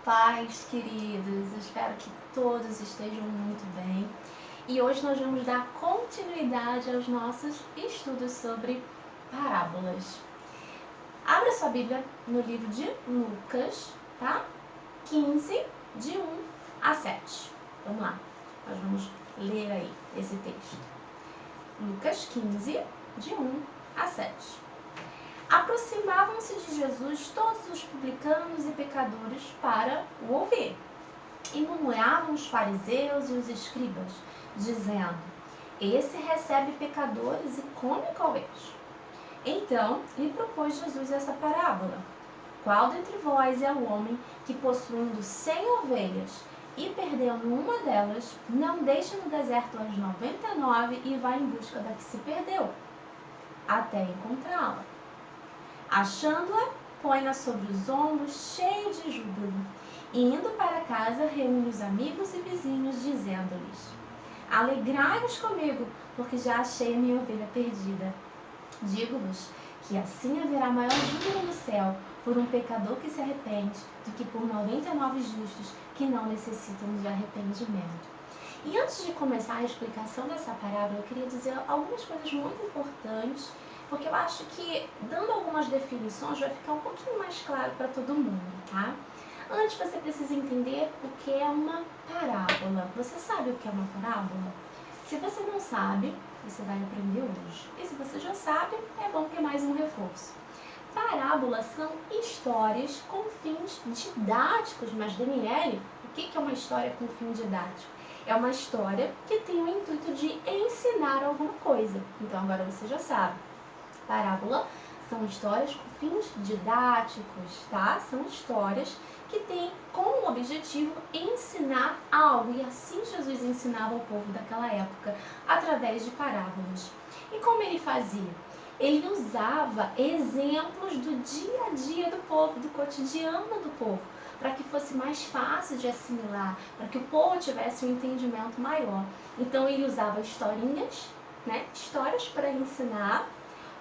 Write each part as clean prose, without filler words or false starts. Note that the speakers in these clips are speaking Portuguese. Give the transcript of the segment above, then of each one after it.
paz, queridos. Eu espero que todos estejam muito bem. E hoje nós vamos dar continuidade aos nossos estudos sobre parábolas. Abra sua Bíblia no livro de Lucas, tá? 15, de 1 a 7. Vamos lá, nós vamos ler aí esse texto. Lucas 15, de 1 a 7. Aproximavam-se de Jesus todos os publicanos e pecadores para o ouvir. E murmuravam os fariseus e os escribas, dizendo: esse recebe pecadores e come com eles. Então lhe propôs Jesus essa parábola: qual dentre vós é o homem que, possuindo 100 ovelhas e perdendo uma delas, não deixa no deserto as 99 e vai em busca da que se perdeu, até encontrá-la? Achando-a, põe-na sobre os ombros, cheio de júbilo, e indo para casa, reúne os amigos e vizinhos, dizendo-lhes: alegrai-vos comigo, porque já achei a minha ovelha perdida. Digo-vos que assim haverá maior júbilo no céu por um pecador que se arrepende do que por 99 justos que não necessitam de arrependimento. E antes de começar a explicação dessa parábola, eu queria dizer algumas coisas muito importantes, porque eu acho que, dando algumas definições, vai ficar um pouquinho mais claro para todo mundo, tá? Antes, você precisa entender o que é uma parábola. Você sabe o que é uma parábola? Se você não sabe, você vai aprender hoje. E se você já sabe, é bom que é mais um reforço. Parábolas são histórias com fins didáticos. Mas, Daniele, o que é uma história com fim didático? É uma história que tem o intuito de ensinar alguma coisa. Então, agora você já sabe. Parábola são histórias com fins didáticos, tá? São histórias que têm como objetivo ensinar algo. E assim Jesus ensinava o povo daquela época, através de parábolas. E como ele fazia? Ele usava exemplos do dia a dia do povo, do cotidiano do povo, para que fosse mais fácil de assimilar, para que o povo tivesse um entendimento maior. Então ele usava historinhas, né? Histórias para ensinar,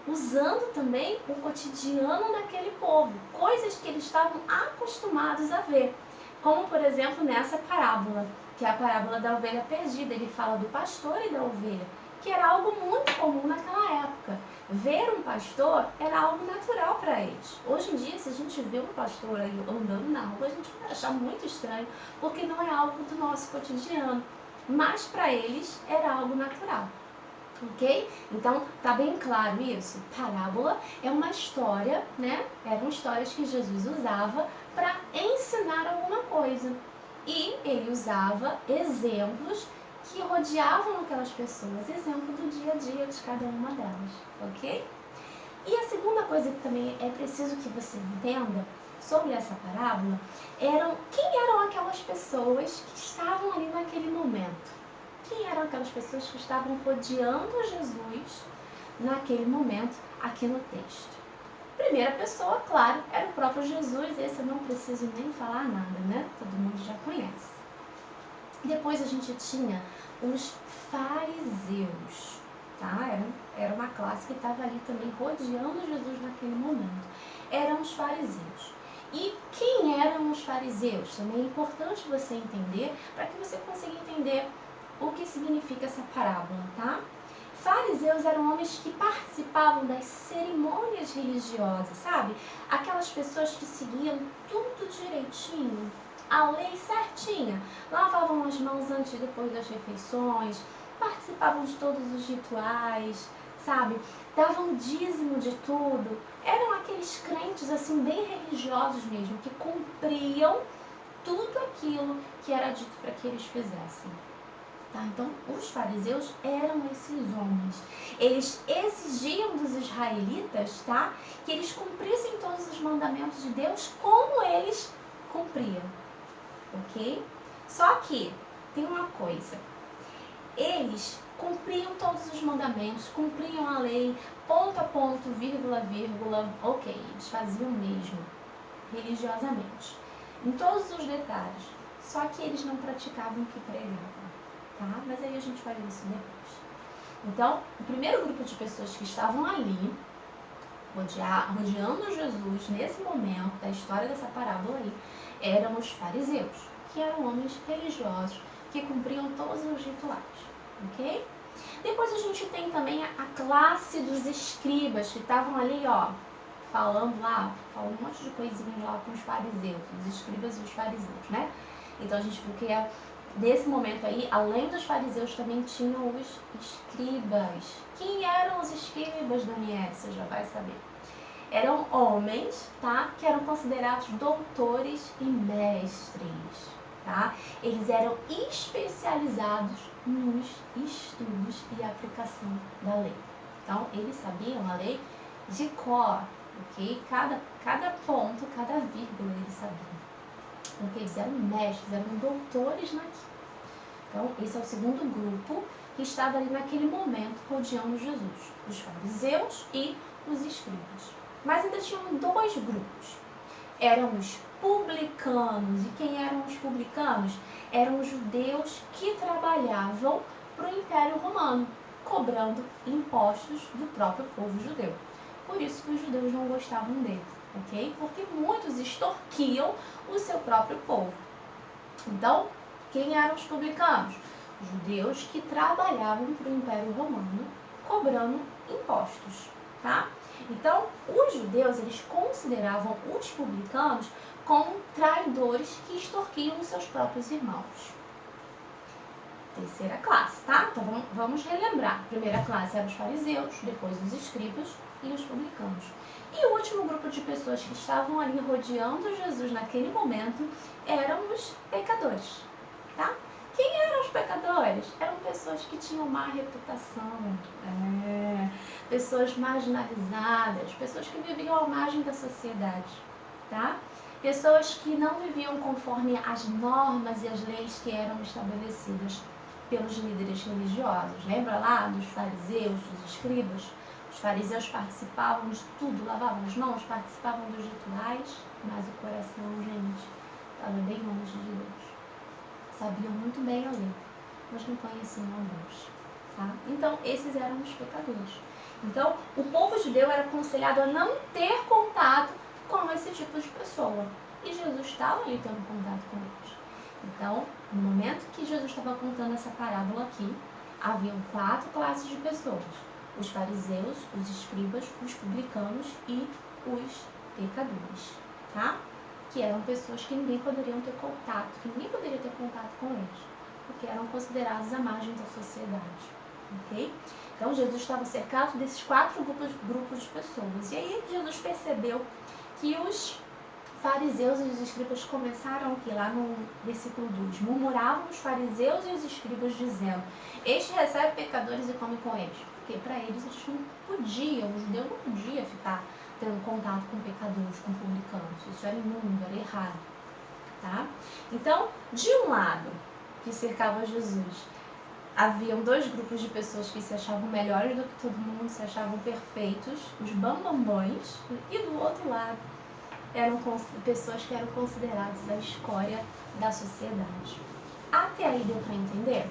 usando também o cotidiano daquele povo, coisas que eles estavam acostumados a ver. Como, por exemplo, nessa parábola, que é a parábola da ovelha perdida. Ele fala do pastor e da ovelha, que era algo muito comum naquela época. Ver um pastor era algo natural para eles. Hoje em dia, se a gente vê um pastor aí andando na rua, a gente vai achar muito estranho, porque não é algo do nosso cotidiano. Mas para eles era algo natural. Ok? Então, tá bem claro isso? Parábola é uma história, né? Eram histórias que Jesus usava para ensinar alguma coisa. E ele usava exemplos que rodeavam aquelas pessoas, exemplo do dia a dia de cada uma delas, ok? E a segunda coisa que também é preciso que você entenda sobre essa parábola quem eram aquelas pessoas que estavam ali naquele momento. Quem eram aquelas pessoas que estavam rodeando Jesus naquele momento aqui no texto? Primeira pessoa, claro, era o próprio Jesus. Esse eu não preciso nem falar nada, né? Todo mundo já conhece. Depois a gente tinha os fariseus, tá? Era uma classe que estava ali também rodeando Jesus naquele momento. Eram os fariseus. E quem eram os fariseus? Também é importante você entender, para que você consiga entender o que significa essa parábola, tá? Fariseus eram homens que participavam das cerimônias religiosas, sabe? Aquelas pessoas que seguiam tudo direitinho, a lei certinha. Lavavam as mãos antes e depois das refeições, participavam de todos os rituais, sabe? Davam dízimo de tudo. Eram aqueles crentes assim bem religiosos mesmo, que cumpriam tudo aquilo que era dito para que eles fizessem. Tá? Então, os fariseus eram esses homens. Eles exigiam dos israelitas, tá, que eles cumprissem todos os mandamentos de Deus como eles cumpriam. Ok? Só que tem uma coisa. Eles cumpriam todos os mandamentos, cumpriam a lei, ponto a ponto, vírgula, vírgula, ok, eles faziam mesmo, religiosamente, em todos os detalhes. Só que eles não praticavam o que pregavam. Tá? Mas aí a gente vai ver isso depois. Então, o primeiro grupo de pessoas que estavam ali rodeando Jesus nesse momento da história dessa parábola aí, eram os fariseus, que eram homens religiosos que cumpriam todos os rituais, ok? Depois a gente tem também a classe dos escribas, que estavam ali, ó, falando um monte de coisinhas lá com os fariseus, os escribas e os fariseus, né? Então a gente viu que nesse momento aí, além dos fariseus, também tinham os escribas. Quem eram os escribas, Daniel? Você já vai saber. Eram homens, tá? Que eram considerados doutores e mestres, tá? Eles eram especializados nos estudos e aplicação da lei. Então, eles sabiam a lei de cor, ok? Cada ponto, cada vírgula eles sabiam. Porque eles eram mestres, eram doutores naquilo. Então, esse é o segundo grupo que estava ali naquele momento rodeando Jesus. Os fariseus e os escribas. Mas ainda tinham dois grupos. Eram os publicanos. E quem eram os publicanos? Eram os judeus que trabalhavam para o Império Romano, cobrando impostos do próprio povo judeu. Por isso que os judeus não gostavam dele, ok? Porque muitos extorquiam o seu próprio povo. Então, quem eram os publicanos? Os judeus que trabalhavam para o Império Romano, cobrando impostos, tá? Então, os judeus, eles consideravam os publicanos como traidores que extorquiam os seus próprios irmãos. Terceira classe, tá? Então, vamos relembrar. A primeira classe eram os fariseus, depois os escribas e os publicanos. E o último grupo de pessoas que estavam ali rodeando Jesus naquele momento eram os pecadores, tá? Quem eram os pecadores? Eram pessoas que tinham má reputação, pessoas marginalizadas, pessoas que viviam à margem da sociedade, tá? Pessoas que não viviam conforme as normas e as leis que eram estabelecidas pelos líderes religiosos. Lembra lá dos fariseus, dos escribas? Os fariseus participavam de tudo, lavavam as mãos, participavam dos rituais, mas o coração, gente, estava bem longe de Deus. Sabiam muito bem a lei, mas não conheciam a Deus. Tá? Então, esses eram os pecadores. Então, o povo judeu era aconselhado a não ter contato com esse tipo de pessoa. E Jesus estava ali tendo contato com eles. Então, no momento que Jesus estava contando essa parábola aqui, haviam 4 classes de pessoas. Os fariseus, os escribas, os publicanos e os pecadores, tá? Que eram pessoas que ninguém poderia ter contato com eles, porque eram considerados à margem da sociedade, ok? Então, Jesus estava cercado desses 4 grupos de pessoas. E aí, Jesus percebeu que os fariseus e os escribas começaram aqui, lá no versículo 2, murmuravam os fariseus e os escribas dizendo: este recebe pecadores e come com eles. Porque para eles não podiam, o judeu não podia ficar tendo contato com pecadores, com publicanos. Isso era imundo, era errado, tá? Então, de um lado, que cercava Jesus, haviam 2 grupos de pessoas que se achavam melhores do que todo mundo, se achavam perfeitos, os bambambões, e do outro lado, eram pessoas que eram consideradas a escória da sociedade. Até aí deu para entender?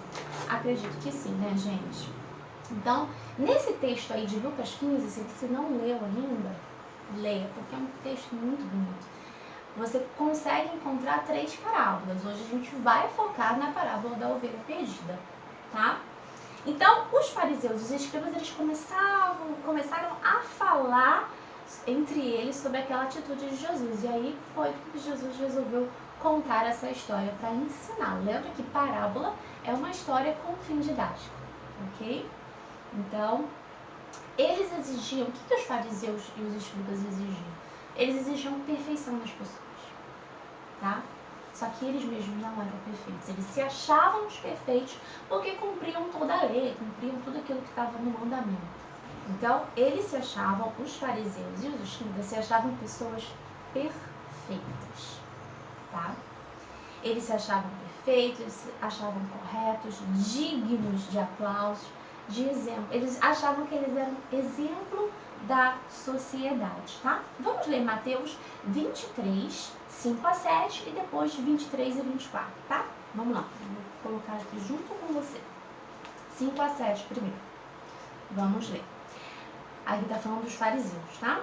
Acredito que sim, né, gente? Então, nesse texto aí de Lucas 15, se você não leu ainda, leia, porque é um texto muito bonito. Você consegue encontrar 3 parábolas. Hoje a gente vai focar na parábola da ovelha perdida, tá? Então, os fariseus e os escribas, eles começaram a falar entre eles sobre aquela atitude de Jesus. E aí foi que Jesus resolveu contar essa história para ensinar. Lembra que parábola é uma história com fim didático, ok? Então, eles exigiam, o que os fariseus e os escribas exigiam? Eles exigiam perfeição das pessoas, tá? Só que eles mesmos não eram perfeitos. Eles se achavam os perfeitos porque cumpriam toda a lei, cumpriam tudo aquilo que estava no mandamento. Então, eles se achavam, os fariseus e os escribas se achavam pessoas perfeitas, tá? Eles se achavam perfeitos, eles se achavam corretos, dignos de aplausos, de exemplo. Eles achavam que eles eram exemplo da sociedade, tá? Vamos ler Mateus 23, 5 a 7 e depois 23 e 24, tá? Vamos lá, vou colocar aqui junto com você. 5 a 7 primeiro. Vamos ler. Aqui está falando dos fariseus, tá?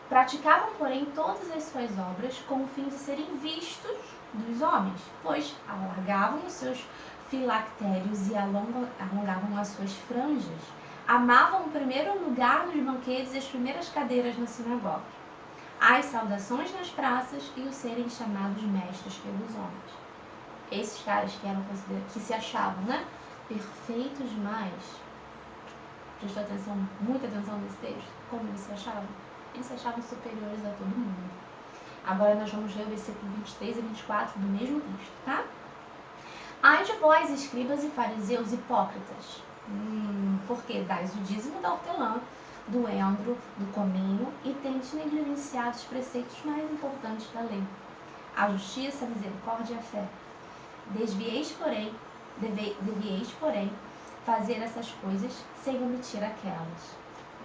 Praticavam, porém, todas as suas obras com o fim de serem vistos dos homens, pois alargavam os seus filactérios e alongavam as suas franjas. Amavam o primeiro lugar nos banquetes e as primeiras cadeiras na sinagoga, as saudações nas praças e o serem chamados mestres pelos homens. Esses caras que eram considerados, que se achavam, né, perfeitos demais. Prestou atenção, muita atenção nesse texto? Como eles se achavam? Eles se achavam superiores a todo mundo. Agora nós vamos ler o versículo 23 e 24 do mesmo texto, tá? Ai de vós, escribas e fariseus hipócritas, porque dais o dízimo da hortelã, do endro, do cominho, e tendes negligenciado os preceitos mais importantes da lei: a justiça, a misericórdia e a fé. Devieis, porém, fazer essas coisas sem omitir aquelas.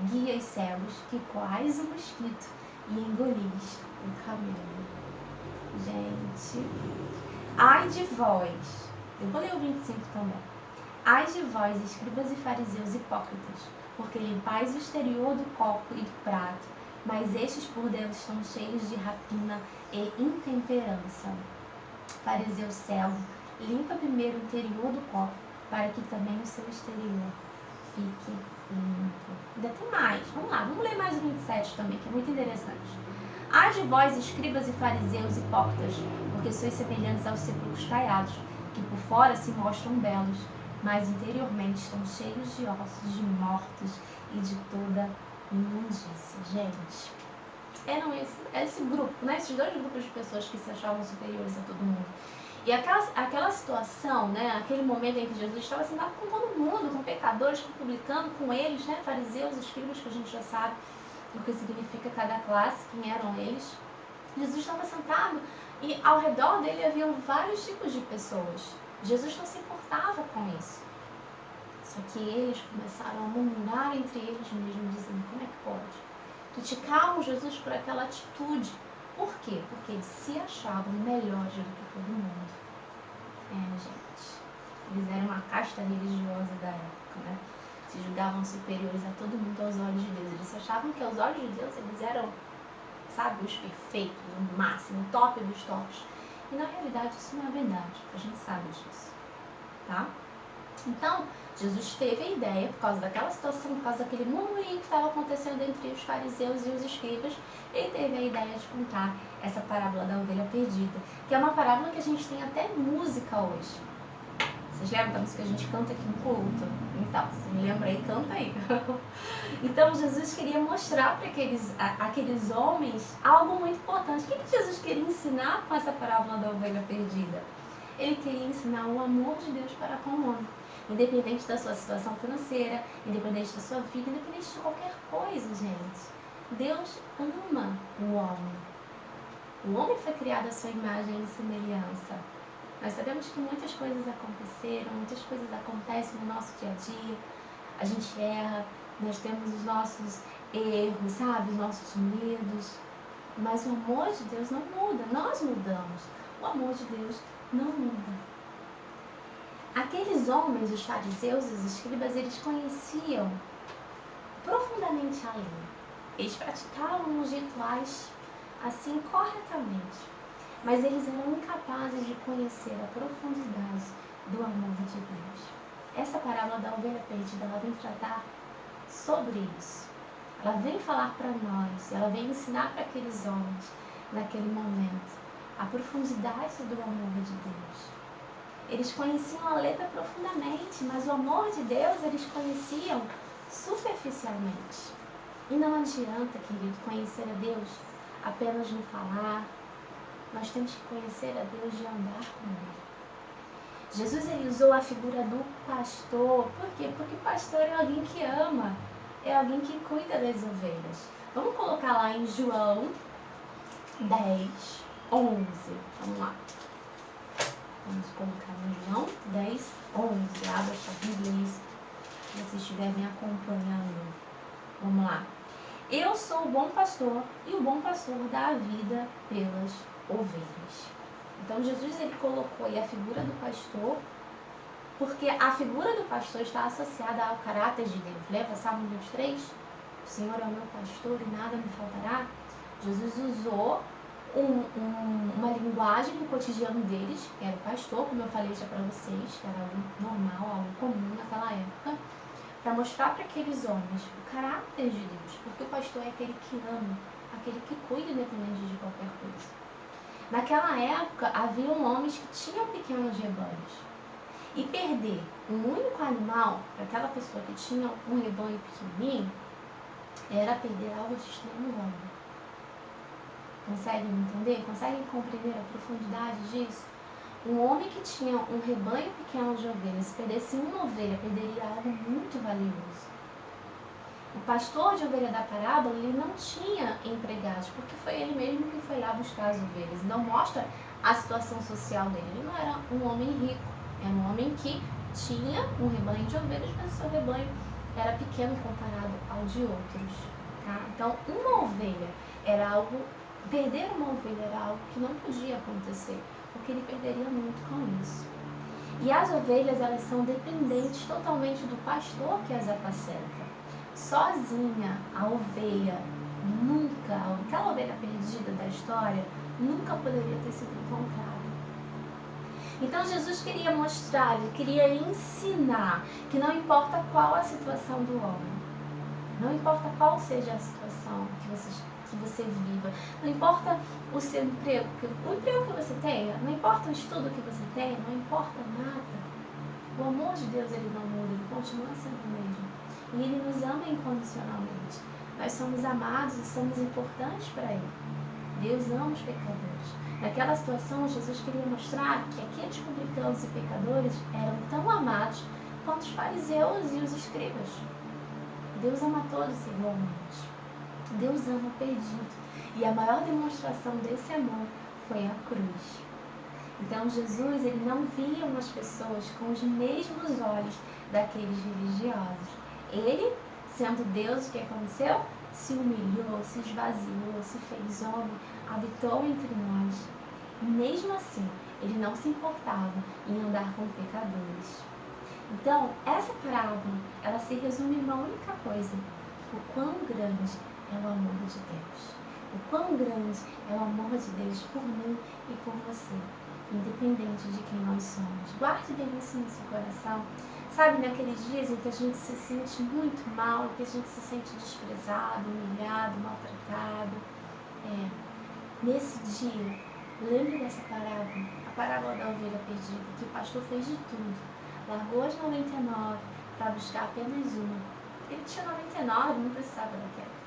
Guias cegos, que coais o mosquito e engolis o camelo. Gente, ai de vós, eu vou ler o 25 também. Ai de vós, escribas e fariseus hipócritas, porque limpais o exterior do copo e do prato, mas estes por dentro estão cheios de rapina e intemperança. Fariseu cego, limpa primeiro o interior do copo, para que também o seu exterior fique limpo. Ainda tem mais, vamos lá, vamos ler mais o 27 também, que é muito interessante. Ai de vós, escribas e fariseus hipócritas, porque sois semelhantes aos sepulcros caiados, que por fora se mostram belos, mas interiormente estão cheios de ossos de mortos e de toda imundícia. Gente, eram esse grupo, né? Esses dois grupos de pessoas que se achavam superiores a todo mundo. E aquela situação, né? Aquele momento em que Jesus estava sentado com todo mundo, com pecadores, com publicanos, com eles, né? Fariseus, escribas, que a gente já sabe o que significa cada classe, quem eram eles. Jesus estava sentado e ao redor dele haviam vários tipos de pessoas. Jesus não se importava com isso. Só que eles começaram a murmurar entre eles mesmos, dizendo: como é que pode? Criticavam Jesus por aquela atitude. Por quê? Porque eles se achavam melhores do que todo mundo. Gente, eles eram uma casta religiosa da época, né? Se julgavam superiores a todo mundo aos olhos de Deus. Eles achavam que aos olhos de Deus eles eram, sabe, os perfeitos, o máximo, o top dos tops. E na realidade isso não é verdade, a gente sabe disso, tá? Então, Jesus teve a ideia, por causa daquela situação, por causa daquele murmurinho que estava acontecendo entre os fariseus e os escribas, ele teve a ideia de contar essa parábola da ovelha perdida, que é uma parábola que a gente tem até música hoje. Vocês lembram da música que a gente canta aqui no culto? Então, se me lembra aí, canta aí. Então, Jesus queria mostrar para aqueles homens algo muito importante. O que Jesus queria ensinar com essa parábola da ovelha perdida? Ele queria ensinar o amor de Deus para com o homem. Independente da sua situação financeira, independente da sua vida, independente de qualquer coisa, gente. Deus ama o homem. O homem foi criado à sua imagem e semelhança. Nós sabemos que muitas coisas aconteceram, muitas coisas acontecem no nosso dia a dia. A gente erra, nós temos os nossos erros, sabe? Os nossos medos. Mas o amor de Deus não muda, nós mudamos. O amor de Deus não muda. Aqueles homens, os fariseus e os escribas, eles conheciam profundamente a lei. Eles praticavam os rituais assim corretamente. Mas eles eram incapazes de conhecer a profundidade do amor de Deus. Essa parábola da ovelha perdida, ela vem tratar sobre isso. Ela vem falar para nós, ela vem ensinar para aqueles homens, naquele momento, a profundidade do amor de Deus. Eles conheciam a letra profundamente, mas o amor de Deus eles conheciam superficialmente. E não adianta, querido, conhecer a Deus apenas no falar. Nós temos que conhecer a Deus de andar com Ele. Jesus ele usou a figura do pastor. Por quê? Porque pastor é alguém que ama, é alguém que cuida das ovelhas. Vamos colocar lá em João 10, 11. Vamos lá. Vamos colocar em João 10, 11. Abra sua Bíblia, se você estiver me acompanhando. Vamos lá. Eu sou o bom pastor e o bom pastor dá a vida pelas ovelhas. Então Jesus ele colocou aí a figura do pastor, porque a figura do pastor está associada ao caráter de Deus. Lembra Salmo 23? o Senhor é o meu pastor e nada me faltará, Jesus usou uma linguagem do cotidiano deles, que era o pastor, como eu falei já para vocês, que era algo normal, algo comum naquela época, para mostrar para aqueles homens o caráter de Deus, porque o pastor é aquele que ama, aquele que cuida independente de qualquer coisa. Naquela época, haviam homens que tinham pequenos rebanhos, e perder um único animal para aquela pessoa que tinha um rebanho pequenininho era perder algo de extremo valor. Conseguem entender? Conseguem compreender a profundidade disso? Um homem que tinha um rebanho pequeno de ovelhas, se perdesse uma ovelha, perderia algo muito valioso. O pastor de ovelha da parábola, ele não tinha empregados, porque foi ele mesmo que foi lá buscar as ovelhas. Não mostra a situação social dele. Ele não era um homem rico, era um homem que tinha um rebanho de ovelhas, mas o seu rebanho era pequeno comparado ao de outros. Tá? Então, uma ovelha era algo... Perder uma ovelha era algo que não podia acontecer, porque ele perderia muito com isso. E as ovelhas, elas são dependentes totalmente do pastor que as apacenta. Sozinha, a ovelha nunca, aquela ovelha perdida da história, nunca poderia ter sido encontrada. Então Jesus queria mostrar, ele queria ensinar que não importa qual a situação do homem, não importa qual seja a situação que você viva, não importa o seu emprego, o emprego que você tenha, não importa o estudo que você tenha, não importa nada. O amor de Deus, ele não muda, ele continua sendo o mesmo. E ele nos ama incondicionalmente. Nós somos amados e somos importantes para ele. Deus ama os pecadores. Naquela situação, Jesus queria mostrar que aqueles publicanos e pecadores eram tão amados quanto os fariseus e os escribas. Deus ama todos igualmente. Deus ama o perdido. E a maior demonstração desse amor foi a cruz. Então Jesus, ele não via umas pessoas com os mesmos olhos daqueles religiosos. Ele, sendo Deus, o que aconteceu? Se humilhou, se esvaziou, se fez homem, habitou entre nós. E mesmo assim, ele não se importava em andar com pecadores. Então, essa parábola, ela se resume em uma única coisa: o quão grande é o amor de Deus. O quão grande é o amor de Deus por mim e por você, independente de quem nós somos. Guarde bem isso no seu coração. Sabe, naqueles dias em que a gente se sente muito mal, que a gente se sente desprezado, humilhado, maltratado. Nesse dia, lembre dessa parábola, a parábola da ovelha perdida, que o pastor fez de tudo. Largou as 99 para buscar apenas uma. Ele tinha 99, não precisava daquela.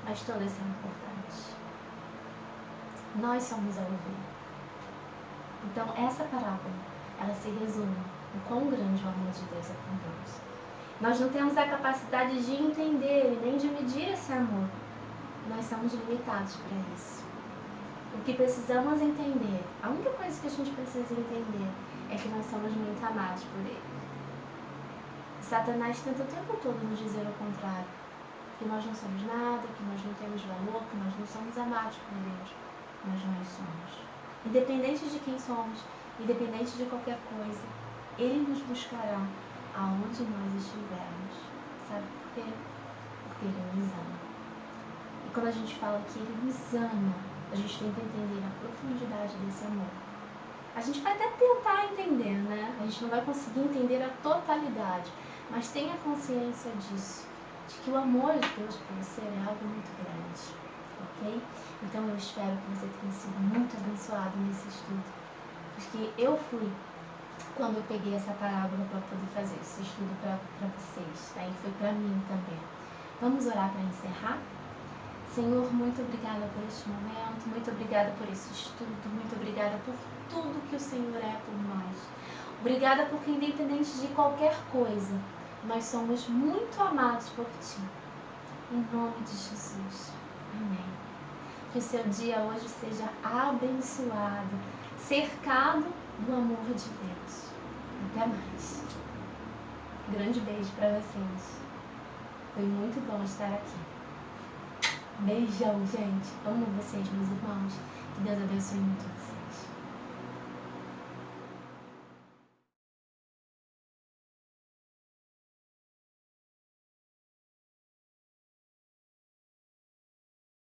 Mas todas são importantes. Nós somos a ovelha. Então, essa parábola, ela se resume o quão grande o amor de Deus é por nós. Nós não temos a capacidade de entender e nem de medir esse amor. Nós somos limitados para isso. O que precisamos entender, a única coisa que a gente precisa entender é que nós somos muito amados por Ele. Satanás tenta o tempo todo nos dizer o contrário, que nós não somos nada, que nós não temos valor, que nós não somos amados por Deus, mas nós somos. Independente de quem somos, independente de qualquer coisa, Ele nos buscará aonde nós estivermos. Sabe por quê? Porque Ele nos ama. E quando a gente fala que Ele nos ama, a gente tem que entender a profundidade desse amor. A gente vai até tentar entender, né? A gente não vai conseguir entender a totalidade, mas tenha consciência disso, de que o amor de Deus por você é algo muito grande, ok? Então eu espero que você tenha sido muito abençoado nesse estudo, porque eu fui, quando eu peguei essa parábola para poder fazer esse estudo para vocês, tá? E foi para mim também. Vamos orar para encerrar? Senhor, muito obrigada por este momento, muito obrigada por esse estudo, muito obrigada por tudo que o Senhor é por nós. Obrigada porque, independente de qualquer coisa, nós somos muito amados por Ti. Em nome de Jesus. Amém. Que o seu dia hoje seja abençoado, cercado do amor de Deus. Até mais. Grande beijo para vocês. Foi muito bom estar aqui. Beijão, gente. Amo vocês, meus irmãos. Que Deus abençoe muito vocês.